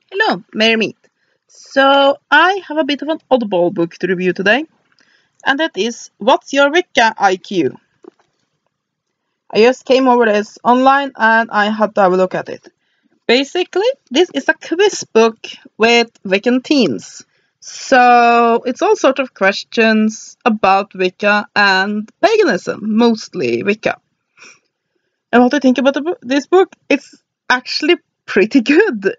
Hello, Merry Meet. So, I have a bit of an oddball book to review today, and that is What's Your Wicca IQ? I just came over this online and I had to have a look at it. Basically, this is a quiz book with Wiccan themes. So, it's all sort of questions about Wicca and paganism, mostly Wicca. And what I think about this book, it's actually pretty good.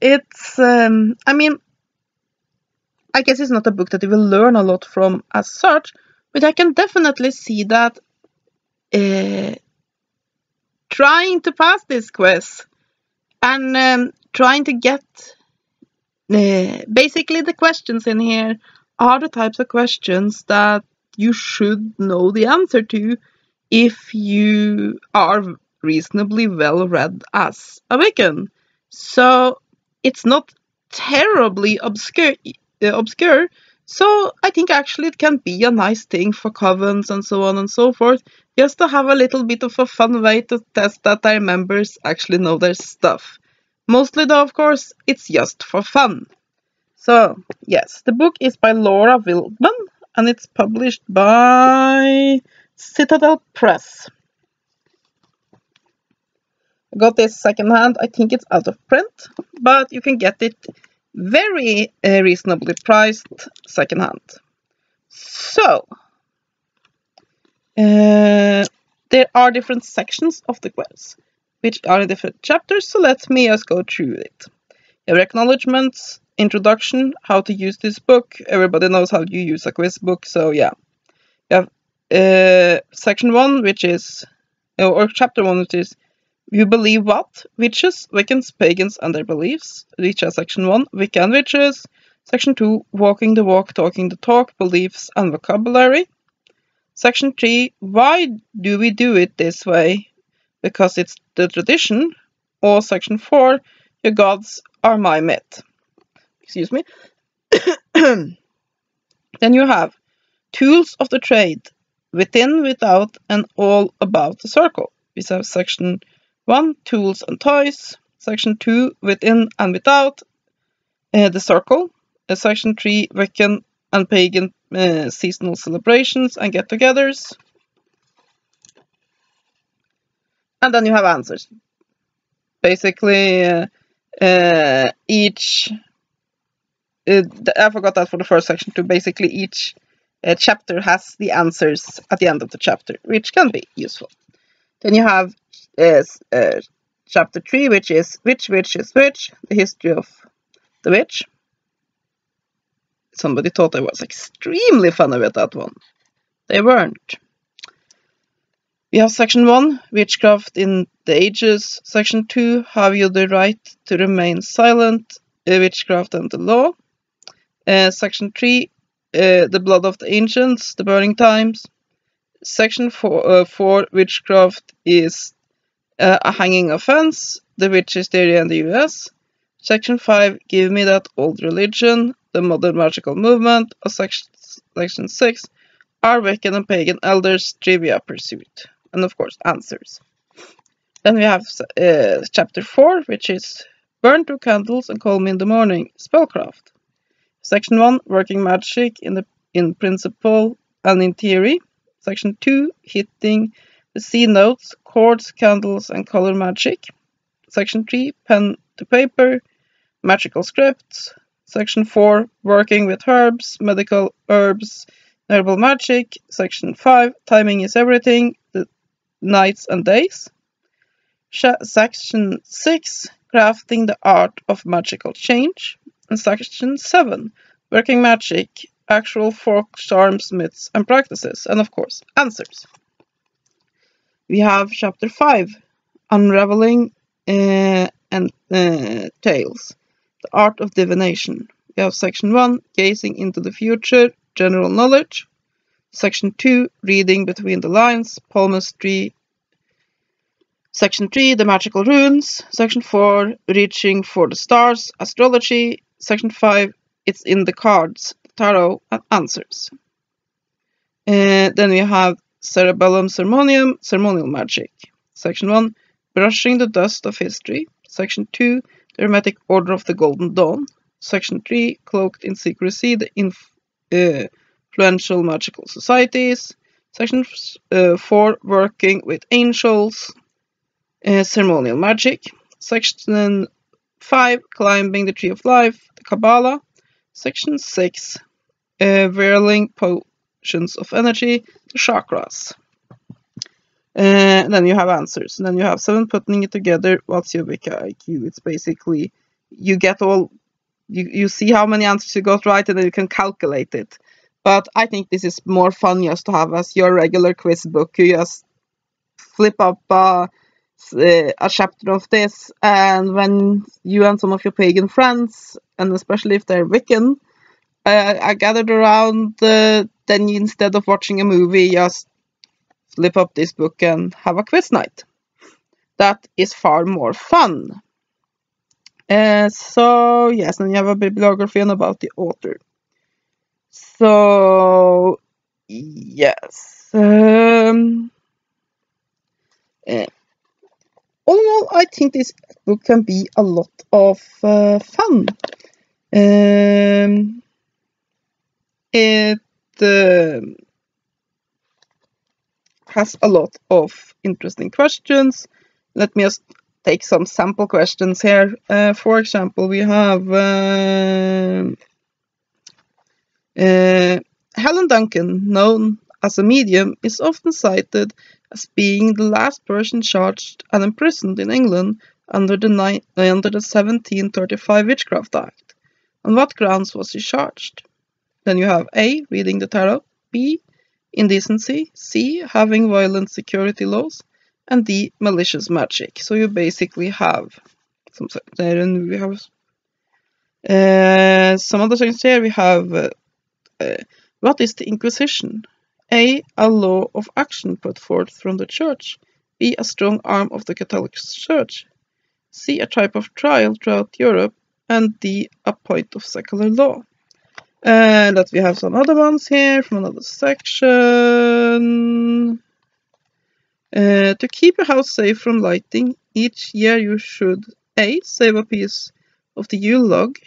I guess it's not a book that you will learn a lot from as such, but I can definitely see that trying to pass this quiz and trying to get basically the questions in here are the types of questions that you should know the answer to if you are reasonably well read as a Wiccan. So it's not terribly obscure. So I think actually it can be a nice thing for covens and so on and so forth, just to have a little bit of a fun way to test that our members actually know their stuff. Mostly though, of course, it's just for fun. So, yes, the book is by Laura Wildman, and it's published by Citadel Press. I got this secondhand. I think it's out of print, but you can get it very reasonably priced secondhand. So, there are different sections of the quiz, which are in different chapters, so let me just go through it. You have acknowledgements, introduction, how to use this book. Everybody knows how you use a quiz book, so yeah. You have section 1, which is, or chapter 1, which is You Believe What? Witches, Wiccans, Pagans, and Their Beliefs. Which has section 1, Wicca and Witches. Section 2, Walking the Walk, Talking the Talk, Beliefs and Vocabulary. Section 3, Why do we do it this way? Because it's the tradition. Or section 4, Your gods are my myth. Excuse me. Then you have Tools of the Trade, Within, Without, and All About the Circle. We have section 1, Tools and Toys. Section 2, Within and Without the Circle. Section 3, Wiccan and Pagan seasonal celebrations and get-togethers. And then you have answers. Basically, each... I forgot that for the first section too. Basically, each chapter has the answers at the end of the chapter, which can be useful. Then you have chapter 3, which is Which Witch is Which? The history of the witch. Somebody thought I was extremely funny with that one. They weren't. We have section 1, Witchcraft in the Ages. Section 2, Have You the Right to Remain Silent? Witchcraft and the Law. Section 3, The Blood of the Ancients, The Burning Times. Section 4, Witchcraft is a hanging offense, The Witch Hysteria in the US. Section 5, Give Me That Old Religion, The Modern Magical Movement. Or section 6, Are Wiccan and Pagan Elders Trivia Pursuit? And of course, answers. Then we have chapter 4, which is Burn 2 Candles and Call Me in the Morning, Spellcraft. Section 1, Working Magic in Principle and in Theory. Section 2, Hitting the C notes, chords, candles, and color magic. Section 3, Pen to Paper, Magical Scripts. Section 4, Working with Herbs, Medical Herbs, Herbal Magic. Section 5, Timing is Everything, the Nights and Days. Section 6, Crafting the Art of Magical Change. And section 7, Working Magic, Actual Folk Charms, Myths, and Practices. And of course, answers. We have chapter 5, Unraveling and Tales, The Art of Divination. We have section 1, Gazing into the Future, General Knowledge. Section 2, Reading Between the Lines, Palmistry. Section 3, The Magical Runes. Section 4, Reaching for the Stars, Astrology. Section 5, It's in the Cards, Tarot, and Answers. Then we have Cerebellum Ceremonium, Ceremonial Magic. Section 1, Brushing the Dust of History. Section 2, The Hermetic Order of the Golden Dawn. Section 3, Cloaked in Secrecy, the Influential Magical Societies. Section 4, Working with Angels, Ceremonial Magic. Section 5, Climbing the Tree of Life, the Kabbalah. Section 6, Whirling Potions of Energy, the Chakras. And then you have answers. And then you have 7, putting it together. What's your Wicca IQ? It's basically, you get all, you see how many answers you got right, and then you can calculate it. But I think this is more fun just to have as your regular quiz book. You just flip up a chapter of this, and when you and some of your pagan friends, and especially if they're Wiccan, are gathered around, then you, instead of watching a movie, just flip up this book and have a quiz night. That is far more fun. So yes, and you have a bibliography and about the author. So yes. All in all, I think this book can be a lot of fun. It has a lot of interesting questions. Let me just take some sample questions here. For example, we have Helen Duncan, known as a medium, is often cited as being the last person charged and imprisoned in England under the 1735 Witchcraft Act. On what grounds was she charged? Then you have A, reading the tarot, B, indecency, C, having violent security laws, and D, malicious magic. So you basically have some there, and we have some other things here. We have what is the Inquisition? A law of action put forth from the Church. B, a strong arm of the Catholic Church. C, a type of trial throughout Europe. And D, a point of secular law. That we have some other ones here from another section. To keep your house safe from lighting, each year you should A, save a piece of the Yule log.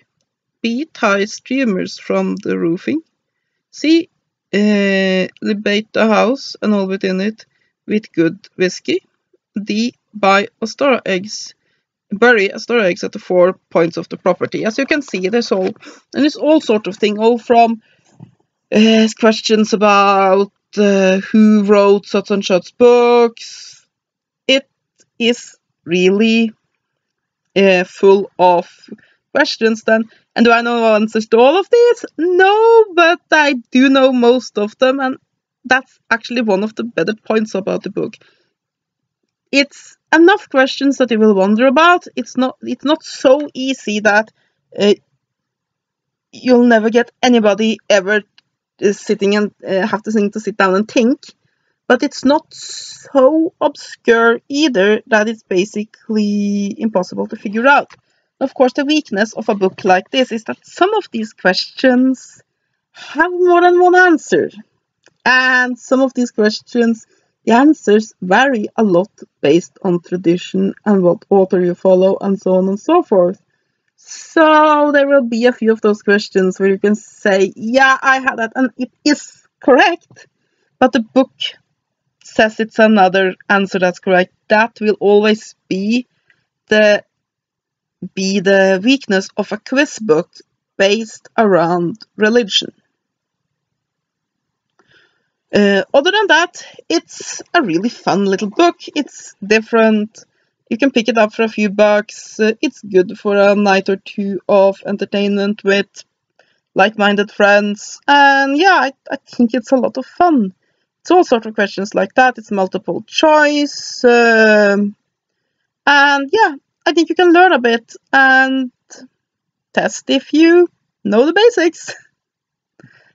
B, tie streamers from the roofing. C, libate the house and all within it with good whiskey. D, bury Astora eggs at the 4 points of the property. As you can see, there's all sort of thing, all from questions about who wrote such and such books. It is really full of questions then. And do I know answers to all of these? No, but I do know most of them, and that's actually one of the better points about the book. It's enough questions that you will wonder about. It's not so easy that you'll never get anybody ever sitting and have to sit down and think. But it's not so obscure either that it's basically impossible to figure out. Of course, the weakness of a book like this is that some of these questions have more than one answer. And some of these questions, the answers vary a lot based on tradition and what author you follow and so on and so forth. So there will be a few of those questions where you can say, yeah, I had that, and it is correct. But the book says it's another answer that's correct. That will always be the weakness of a quiz book based around religion. Other than that, it's a really fun little book. It's different. You can pick it up for a few bucks. It's good for a night or two of entertainment with like-minded friends. And yeah, I think it's a lot of fun. It's all sorts of questions like that. It's multiple choice. And yeah, I think you can learn a bit and test if you know the basics.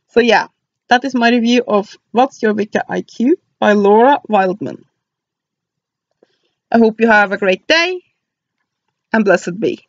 So yeah, that is my review of What's Your Wicca IQ by Laura Wildman. I hope you have a great day, and blessed be.